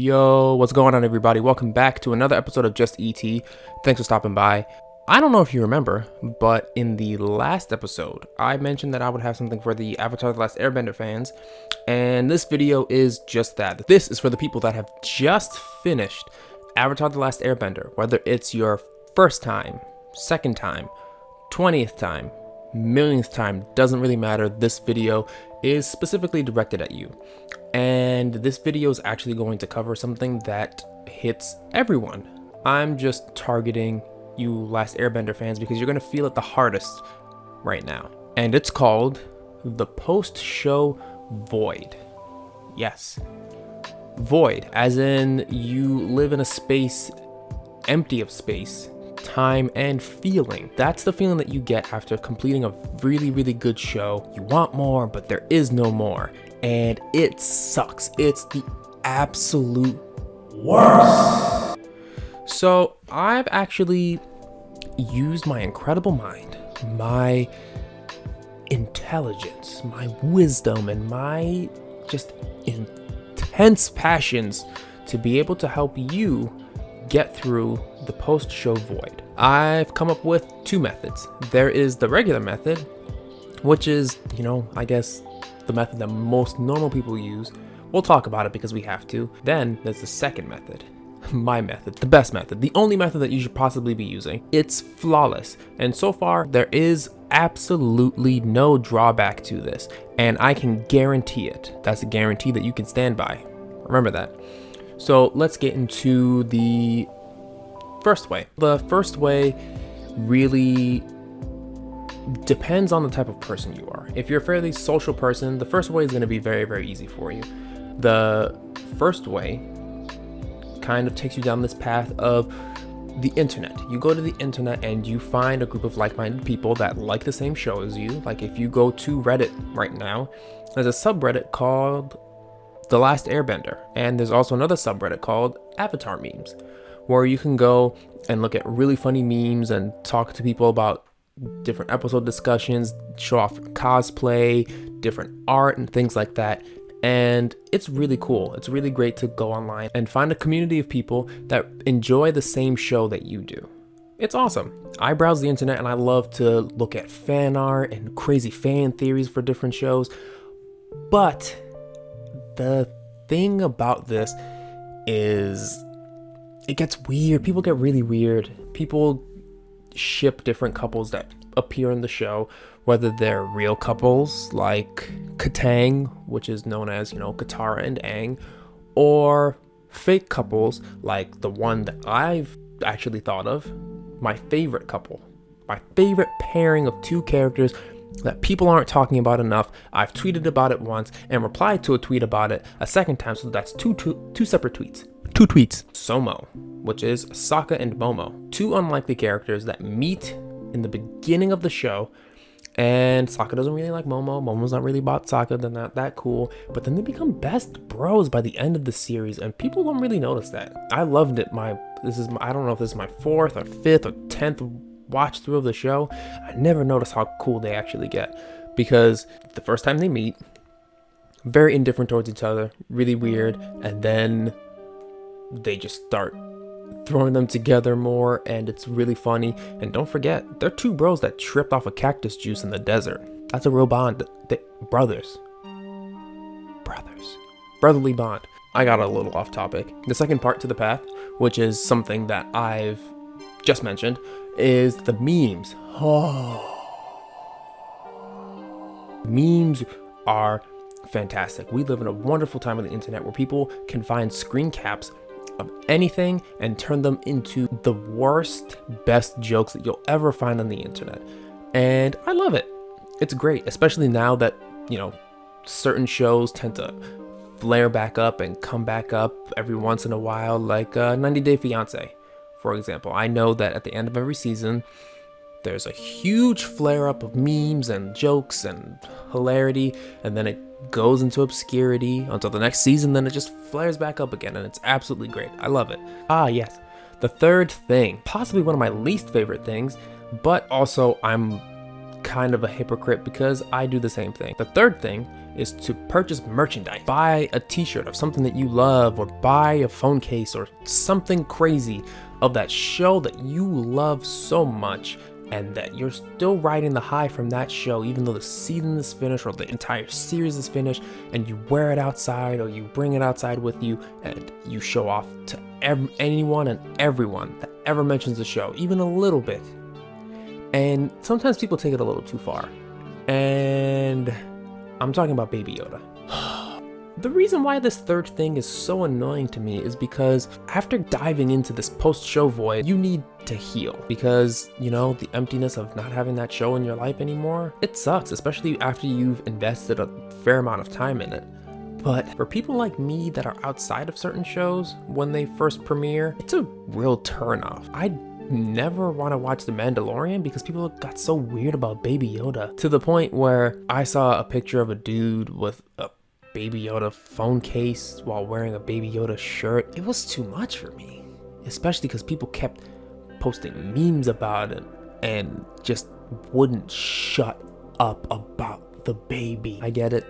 Yo, what's going on, everybody? Welcome back to another episode of JustET. Thanks for stopping by. I don't know if you remember, but in the last episode, I mentioned that I would have something for the Avatar: The Last Airbender fans, and this video is just that. This is for the people that have just finished Avatar: The Last Airbender, whether it's your first time, second time, 20th time, millionth time, doesn't really matter. This video is specifically directed at you. And this video is actually going to cover something that hits everyone. I'm just targeting you Last Airbender fans because you're going to feel it the hardest right now. And it's called the post-show void. Yes. Void, as in you live in a space empty of space, time, and feeling. That's the feeling that you get after completing a really, really good show. You want more, but there is no more. And it sucks. It's the absolute worst. So I've actually used my incredible mind, my intelligence, my wisdom, and my just intense passions to be able to help you get through the post-show void. I've come up with two methods. There is the regular method, which is, I guess the method that most normal people use. We'll talk about it because we have to. Then there's the second method, my method, the best method, the only method that you should possibly be using. It's flawless, and so far there is absolutely no drawback to this, and I can guarantee it. That's a guarantee that you can stand by. Remember that. So let's get into the first way. The first way really depends on the type of person you are. If you're a fairly social person, the first way is going to be very, very easy for you. The first way kind of takes you down this path of the internet. You go to the internet and you find a group of like-minded people that like the same show as you. Like if you go to Reddit right now, there's a subreddit called The Last Airbender, and there's also another subreddit called Avatar Memes, where you can go and look at really funny memes and talk to people about different episode discussions, show off cosplay, different art, and things like that. And it's really cool. It's really great to go online and find a community of people that enjoy the same show that you do. It's awesome. I browse the internet and I love to look at fan art and crazy fan theories for different shows. But the thing about this is it gets weird. People get really weird. People ship different couples that appear in the show, whether they're real couples like Katang, which is known as, Katara and Aang, or fake couples like the one that I've actually thought of, my favorite couple, my favorite pairing of two characters that people aren't talking about enough. I've tweeted about it once and replied to a tweet about it a second time, so that's two separate tweets. Two tweets. Somo, which is Sokka and Momo, two unlikely characters that meet in the beginning of the show, and Sokka doesn't really like Momo. Momo's not really about Sokka. They're not that cool, but then they become best bros by the end of the series, and people don't really notice that. I loved it. I don't know if this is my 4th or 5th or 10th watch through of the show. I never noticed how cool they actually get, because the first time they meet, very indifferent towards each other, really weird, and then they just start throwing them together more, and it's really funny. And don't forget, they're two bros that tripped off a cactus juice in the desert. That's a real bond. Brothers. Brotherly bond. I got a little off topic. The second part to the path, which is something that I've just mentioned, is the memes. Memes are fantastic. We live in a wonderful time on the internet where people can find screen caps of anything and turn them into the worst, best jokes that you'll ever find on the internet. And I love it. It's great, especially now that, certain shows tend to flare back up and come back up every once in a while, like 90 Day Fiancé, for example. I know that at the end of every season, there's a huge flare up of memes and jokes and hilarity, and then it goes into obscurity until the next season, then it just flares back up again, and it's absolutely great. I love it. Yes. The third thing, possibly one of my least favorite things, but also I'm kind of a hypocrite because I do the same thing. The third thing is to purchase merchandise. Buy a t-shirt of something that you love, or buy a phone case or something crazy of that show that you love so much, and that you're still riding the high from that show even though the season is finished or the entire series is finished, and you wear it outside or you bring it outside with you and you show off to anyone and everyone that ever mentions the show, even a little bit. And sometimes people take it a little too far, and I'm talking about Baby Yoda. The reason why this third thing is so annoying to me is because after diving into this post-show void, you need to heal, because, you know, the emptiness of not having that show in your life anymore, it sucks, especially after you've invested a fair amount of time in it. But for people like me that are outside of certain shows when they first premiere, it's a real turnoff. I never want to watch The Mandalorian because people got so weird about Baby Yoda, to the point where I saw a picture of a dude with a Baby Yoda phone case while wearing a Baby Yoda shirt. It was too much for me, especially because people kept posting memes about it and just wouldn't shut up about the baby. I get it,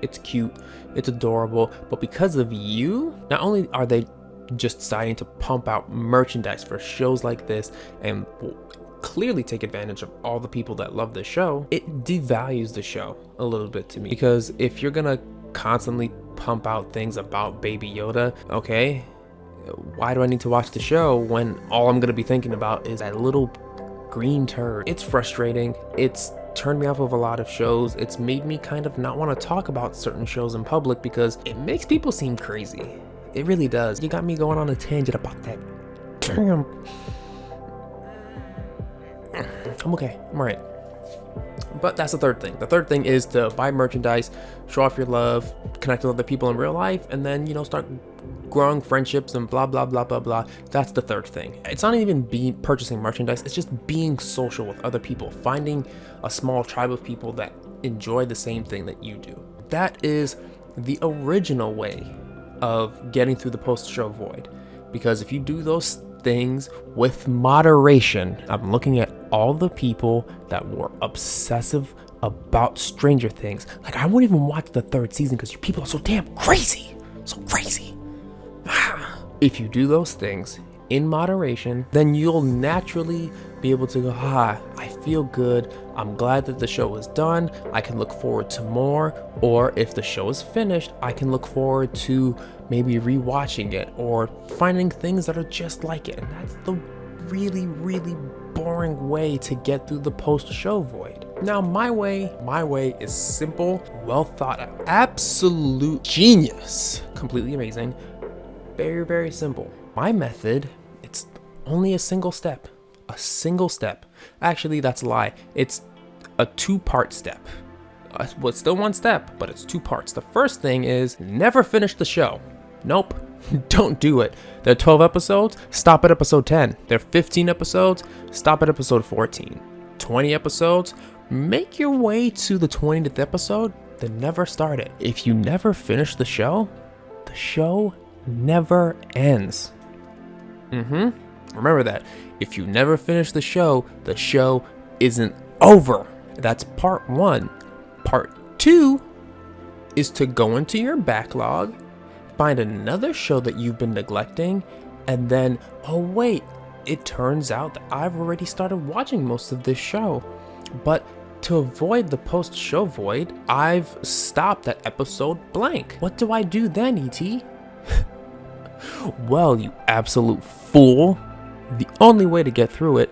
it's cute, it's adorable, but because of you, not only are they just deciding to pump out merchandise for shows like this and will clearly take advantage of all the people that love the show, it devalues the show a little bit to me. Because if you're gonna constantly pump out things about Baby Yoda, okay, why do I need to watch the show when all I'm gonna be thinking about is that little green turd? It's frustrating. It's turned me off of a lot of shows. It's made me kind of not want to talk about certain shows in public because it makes people seem crazy. It really does. You got me going on a tangent about that. Damn. I'm okay. I'm alright. But that's the third thing. The third thing is to buy merchandise, show off your love, connect with other people in real life, and then, you know, start growing friendships and blah, blah, blah, blah, blah. That's the third thing. It's not even purchasing merchandise. It's just being social with other people, finding a small tribe of people that enjoy the same thing that you do. That is the original way of getting through the post-show void. Because if you do those things with moderation, I'm looking at all the people that were obsessive about Stranger Things. Like, I won't even watch the third season because you people are so damn crazy. So crazy. If you do those things in moderation, then you'll naturally be able to go, I feel good. I'm glad that the show is done. I can look forward to more. Or if the show is finished, I can look forward to maybe rewatching it or finding things that are just like it. And that's the really, really boring way to get through the post-show void. Now, my way is simple, well thought out, absolute genius, completely amazing, very, very simple. My method, it's only a single step. Actually, that's a lie. It's a two-part step. Well, it's still one step, but it's two parts. The first thing is never finish the show. Nope, don't do it. There are 12 episodes, stop at episode 10. There are 15 episodes, stop at episode 14. 20 episodes, make your way to the 20th episode, then never start it. If you never finish the show never ends. Remember that. If you never finish the show isn't over. That's part one. Part two is to go into your backlog, find another show that you've been neglecting, and then, oh wait, it turns out that I've already started watching most of this show. But to avoid the post-show void, I've stopped at episode blank. What do I do then, E.T.? Well, you absolute fool. The only way to get through it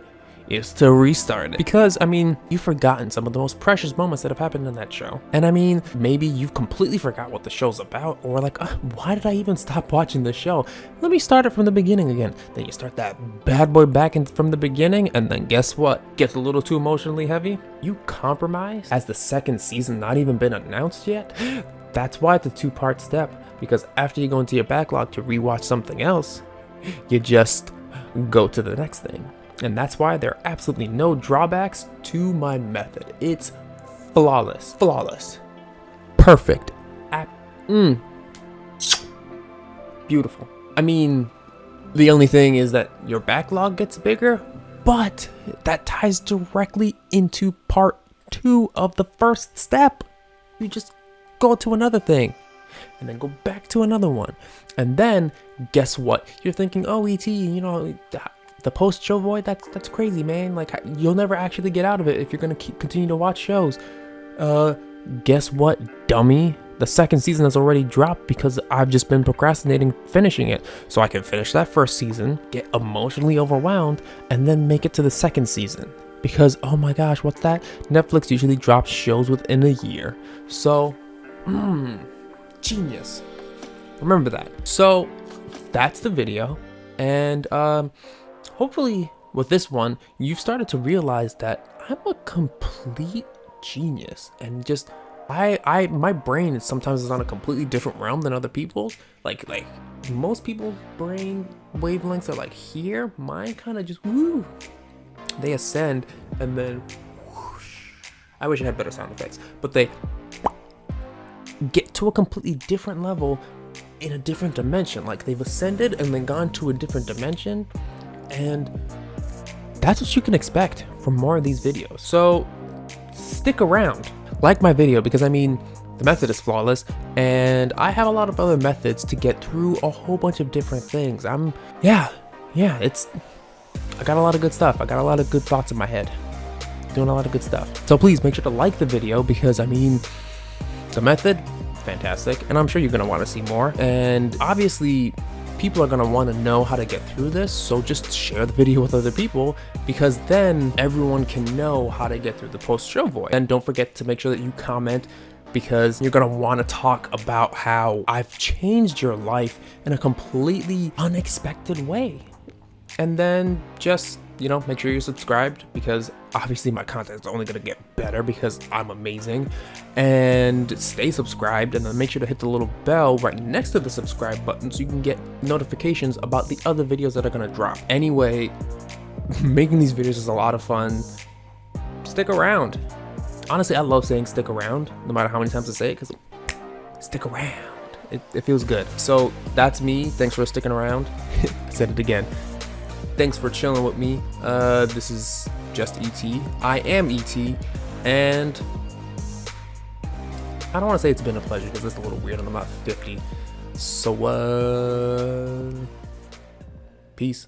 is to restart it. Because, I mean, you've forgotten some of the most precious moments that have happened in that show. And I mean, maybe you've completely forgot what the show's about, or like, why did I even stop watching the show? Let me start it from the beginning again. Then you start that bad boy back in from the beginning, and then guess what? Gets a little too emotionally heavy. You compromise? Has the second season not even been announced yet? That's why it's a two-part step. Because after you go into your backlog to rewatch something else, you just go to the next thing. And that's why there are absolutely no drawbacks to my method. It's flawless. Perfect. Beautiful. I mean, the only thing is that your backlog gets bigger, but that ties directly into part two of the first step. You just go to another thing, and then go back to another one. And then guess what? You're thinking, oh, ET, you know, the post-show void, that's crazy, man. Like, you'll never actually get out of it if you're gonna continue to watch shows. Guess what, dummy? The second season has already dropped because I've just been procrastinating finishing it. So I can finish that first season, get emotionally overwhelmed, and then make it to the second season. Because, oh my gosh, what's that? Netflix usually drops shows within a year. So, genius. Remember that. So, that's the video. And hopefully with this one, you've started to realize that I'm a complete genius. And just, my brain sometimes is on a completely different realm than other people's. Like most people's brain wavelengths are like here. Mine kind of just, woo. They ascend and then whoosh. I wish I had better sound effects, but they get to a completely different level in a different dimension. Like they've ascended and then gone to a different dimension, and that's what you can expect from more of these videos. So stick around, like my video, because I mean, the method is flawless, and I have a lot of other methods to get through a whole bunch of different things. I got a lot of good stuff. I got a lot of good thoughts in my head. Doing a lot of good stuff. So please make sure to like the video, because I mean, the method, fantastic. And I'm sure you're gonna want to see more. And obviously, people are gonna want to know how to get through this. So just share the video with other people, because then everyone can know how to get through the post-show void. And don't forget to make sure that you comment, because you're gonna want to talk about how I've changed your life in a completely unexpected way. And then just, you know, make sure you're subscribed, because obviously my content is only going to get better because I'm amazing. And stay subscribed, and then make sure to hit the little bell right next to the subscribe button so you can get notifications about the other videos that are going to drop. Anyway, making these videos is a lot of fun. Stick around. Honestly, I love saying stick around, no matter how many times I say it, because stick around. It feels good. So that's me. Thanks for sticking around. I said it again. Thanks for chilling with me. This is JustET. I am ET, and I don't want to say it's been a pleasure, because it's a little weird and I'm not 50. So, peace.